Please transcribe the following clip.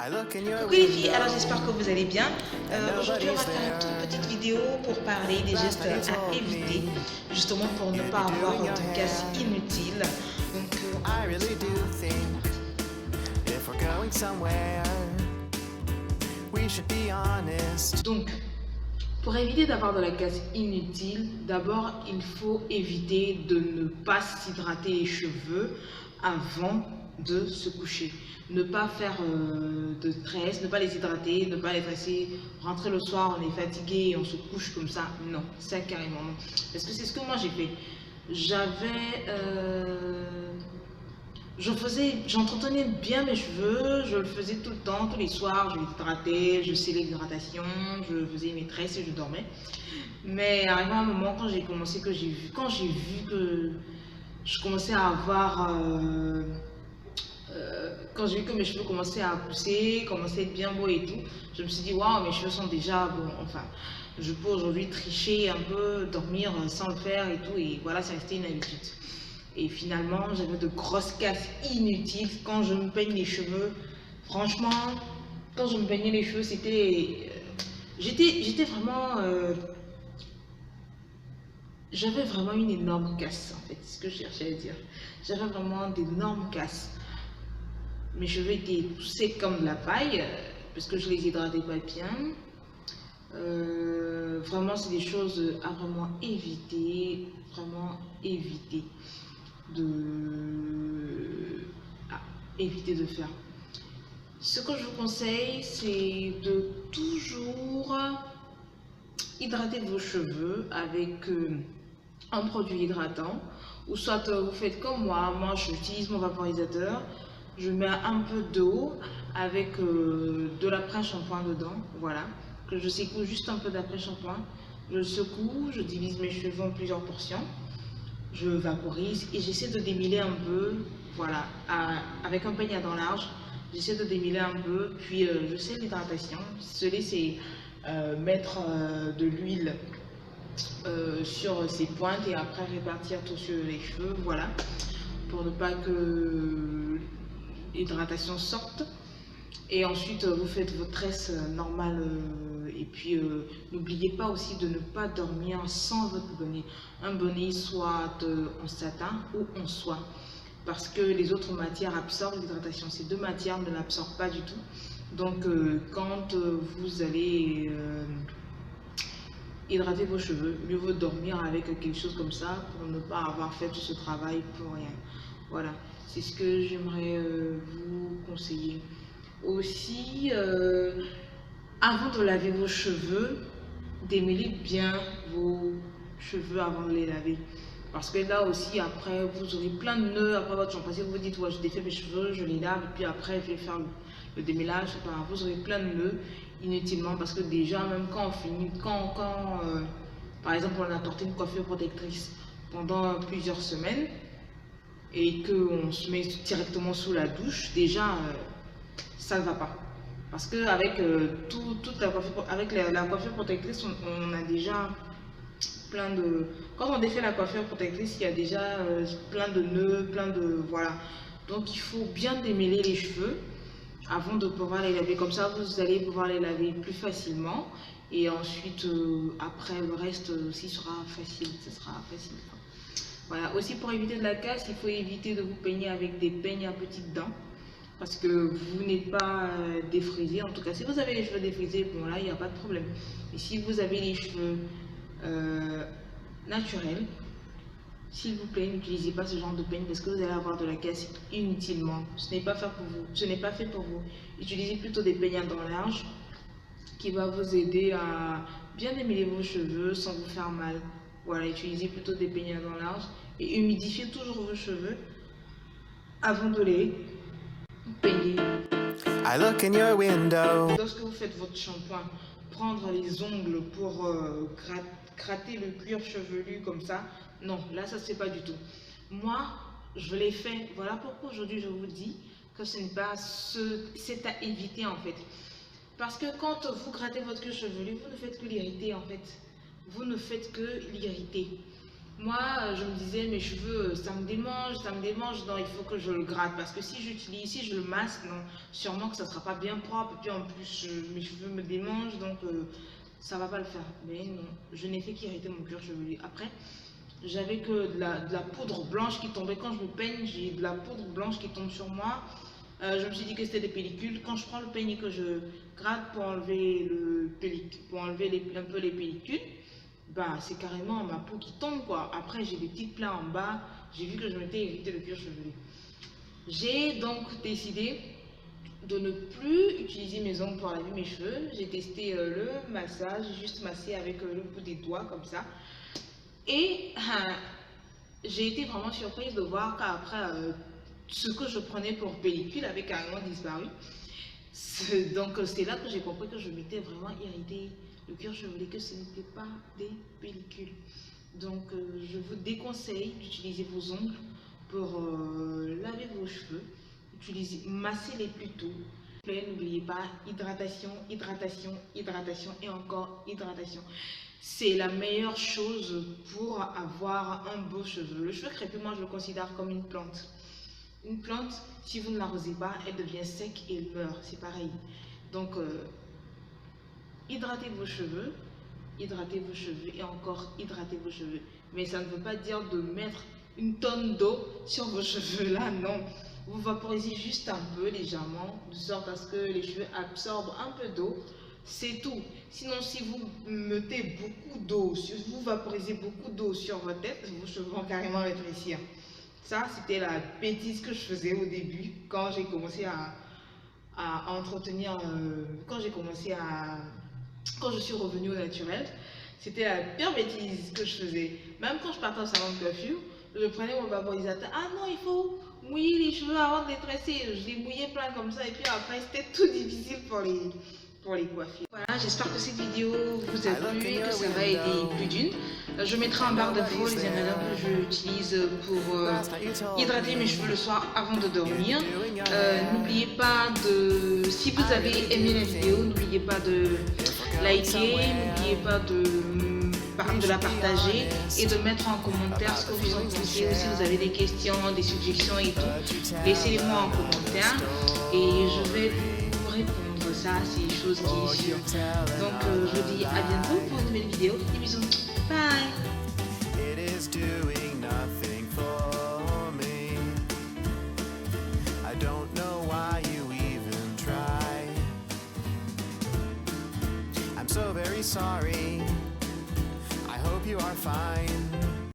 Coucou les filles, alors j'espère que vous allez bien. Aujourd'hui on va faire une toute petite vidéo pour parler des gestes à éviter, justement pour ne pas avoir de casse inutile. Donc, pour éviter d'avoir de la casse inutile, d'abord il faut éviter de ne pas s'hydrater les cheveux avant de se coucher. Ne pas faire de tresse, ne pas les hydrater, ne pas les tresser, rentrer le soir, on est fatigué et on se couche comme ça. Non, ça carrément non. Parce que c'est ce que moi j'ai fait. J'entretenais bien mes cheveux, je le faisais tout le temps, tous les soirs, je les hydratais, je scellais l'hydratation, je faisais mes tresses et je dormais. Mais arrivé à un moment, quand j'ai vu que je commençais à avoir, quand j'ai vu que mes cheveux commençaient à pousser, commençaient à être bien beaux et tout, je me suis dit, waouh, mes cheveux sont déjà bons, enfin, je peux aujourd'hui tricher un peu, dormir sans le faire et tout, et voilà, c'est resté une habitude. Et finalement, j'avais de grosses casses inutiles quand je me peigne les cheveux. Franchement, quand je me peignais les cheveux, c'était... j'étais vraiment... j'avais vraiment une énorme casse, en fait, c'est ce que je cherchais à dire. J'avais vraiment d'énormes casses. Mes cheveux étaient tout secs comme de la paille, parce que je les hydratais pas bien. Vraiment, c'est des choses à vraiment éviter, éviter de faire. Ce que je vous conseille, c'est de toujours hydrater vos cheveux avec un produit hydratant, ou soit vous faites comme moi j'utilise mon vaporisateur, je mets un peu d'eau avec de l'après-shampoing dedans, voilà, que je secoue juste un peu d'après-shampoing, je le secoue, je divise mes cheveux en plusieurs portions, je vaporise et j'essaie de démêler un peu, voilà, avec un peigne à dents larges, j'essaie de démêler un peu, puis je sais l'hydratation, c'est mettre de l'huile sur ses pointes et après répartir tout sur les cheveux, voilà, pour ne pas que l'hydratation sorte. Et ensuite vous faites vos tresses normales et puis n'oubliez pas aussi de ne pas dormir sans votre bonnet. Un bonnet soit en satin ou en soie, parce que les autres matières absorbent l'hydratation. Ces deux matières ne l'absorbent pas du tout. Donc quand vous allez hydrater vos cheveux, mieux vaut dormir avec quelque chose comme ça pour ne pas avoir fait tout ce travail pour rien. Voilà, c'est ce que j'aimerais vous conseiller. Aussi, avant de laver vos cheveux, démêlez bien vos cheveux avant de les laver. Parce que là aussi, après, vous aurez plein de nœuds après votre shampoing. Si vous vous dites, ouais, je défais mes cheveux, je les lave, et puis après, je vais faire le démêlage, vous aurez plein de nœuds inutilement. Parce que déjà, même quand on finit, par exemple, on a porté une coiffure protectrice pendant plusieurs semaines, et qu'on se met directement sous la douche, déjà, ça ne va pas. Parce qu'avec la coiffure protectrice, on a déjà plein de... Quand on défait la coiffure protectrice, il y a déjà plein de nœuds, plein de... Voilà. Donc il faut bien démêler les cheveux avant de pouvoir les laver. Comme ça, vous allez pouvoir les laver plus facilement. Et ensuite, après, le reste aussi sera facile. Ce sera facile. Voilà. Aussi, pour éviter de la casse, il faut éviter de vous peigner avec des peignes à petites dents. Parce que vous n'êtes pas défrisé. En tout cas, si vous avez les cheveux défrisés, bon là, il n'y a pas de problème. Mais si vous avez les cheveux naturels, s'il vous plaît, n'utilisez pas ce genre de peigne parce que vous allez avoir de la casse inutilement. Ce n'est pas fait pour vous. Ce n'est pas fait pour vous. Utilisez plutôt des peignes à dents larges qui va vous aider à bien démêler vos cheveux sans vous faire mal. Voilà, utilisez plutôt des peignes à dents larges et humidifiez toujours vos cheveux avant de les peigner. Lorsque vous faites votre shampoing, prendre les ongles pour gratter le cuir chevelu comme ça, non, là ça se fait pas du tout. Moi, je l'ai fait, voilà pourquoi aujourd'hui je vous dis que ce n'est pas c'est à éviter en fait. Parce que quand vous grattez votre cuir chevelu, vous ne faites que l'irriter en fait. Vous ne faites que l'irriter. Moi, je me disais, mes cheveux, ça me démange, donc il faut que je le gratte. Parce que si je le masque, non, sûrement que ça ne sera pas bien propre. Et puis en plus, mes cheveux me démangent, donc ça va pas le faire. Mais non, je n'ai fait qu'irriter mon cuir chevelu. Après, j'avais que de la poudre blanche qui tombait. Quand je me peigne, j'ai de la poudre blanche qui tombe sur moi. Je me suis dit que c'était des pellicules. Quand je prends le peigne que je gratte pour enlever un peu les pellicules, bah, c'est carrément ma peau qui tombe quoi. Après, j'ai des petites plaies en bas. J'ai vu que je m'étais irrité le cuir chevelu. J'ai donc décidé de ne plus utiliser mes ongles pour laver mes cheveux. J'ai testé le massage, j'ai juste massé avec le bout des doigts comme ça. Et j'ai été vraiment surprise de voir qu'après, ce que je prenais pour pellicule avait carrément disparu. Donc c'est là que j'ai compris que je m'étais vraiment irrité le cuir chevelu, que ce n'était pas des pellicules. Donc je vous déconseille d'utiliser vos ongles pour laver vos cheveux. Massez-les plutôt. N'oubliez pas, hydratation, hydratation, hydratation et encore hydratation. C'est la meilleure chose pour avoir un beau cheveu. Le cheveu crépus, moi je le considère comme une plante. Une plante, si vous ne l'arrosez pas, elle devient sec et elle meurt. C'est pareil. Donc, hydratez vos cheveux et encore hydratez vos cheveux. Mais ça ne veut pas dire de mettre une tonne d'eau sur vos cheveux là, non. Vous vaporisez juste un peu légèrement, de sorte à ce que les cheveux absorbent un peu d'eau. C'est tout. Sinon, si vous mettez beaucoup d'eau, si vous vaporisez beaucoup d'eau sur votre tête, vos cheveux vont carrément rétrécir. Ça, c'était la bêtise que je faisais au début, quand j'ai commencé à entretenir, quand je suis revenue au naturel. C'était la pire bêtise que je faisais. Même quand je partais au salon de coiffure, je prenais mon vaporisateur. Ah non, il faut mouiller les cheveux avant de les tresser. Je les mouillais plein comme ça et puis après, c'était tout difficile pour les coiffures. Voilà, j'espère que cette vidéo vous a plu et que ça va aider plus d'une. Je mettrai en barre d'infos les ingrédients que j'utilise pour hydrater mes cheveux le soir avant de dormir. N'oubliez pas de, si vous avez aimé la vidéo, n'oubliez pas de liker, n'oubliez pas de la partager et de mettre en commentaire ce que vous en pensez. Si vous avez des questions, des suggestions et tout, laissez-les-moi en commentaire et je vais vous répondre. Ça, c'est une chose qui est sûre. Donc, je vous dis à bientôt pour une nouvelle vidéo. Des bisous. Bye. It is doing nothing for me. I don't know why you even try. I'm so very sorry.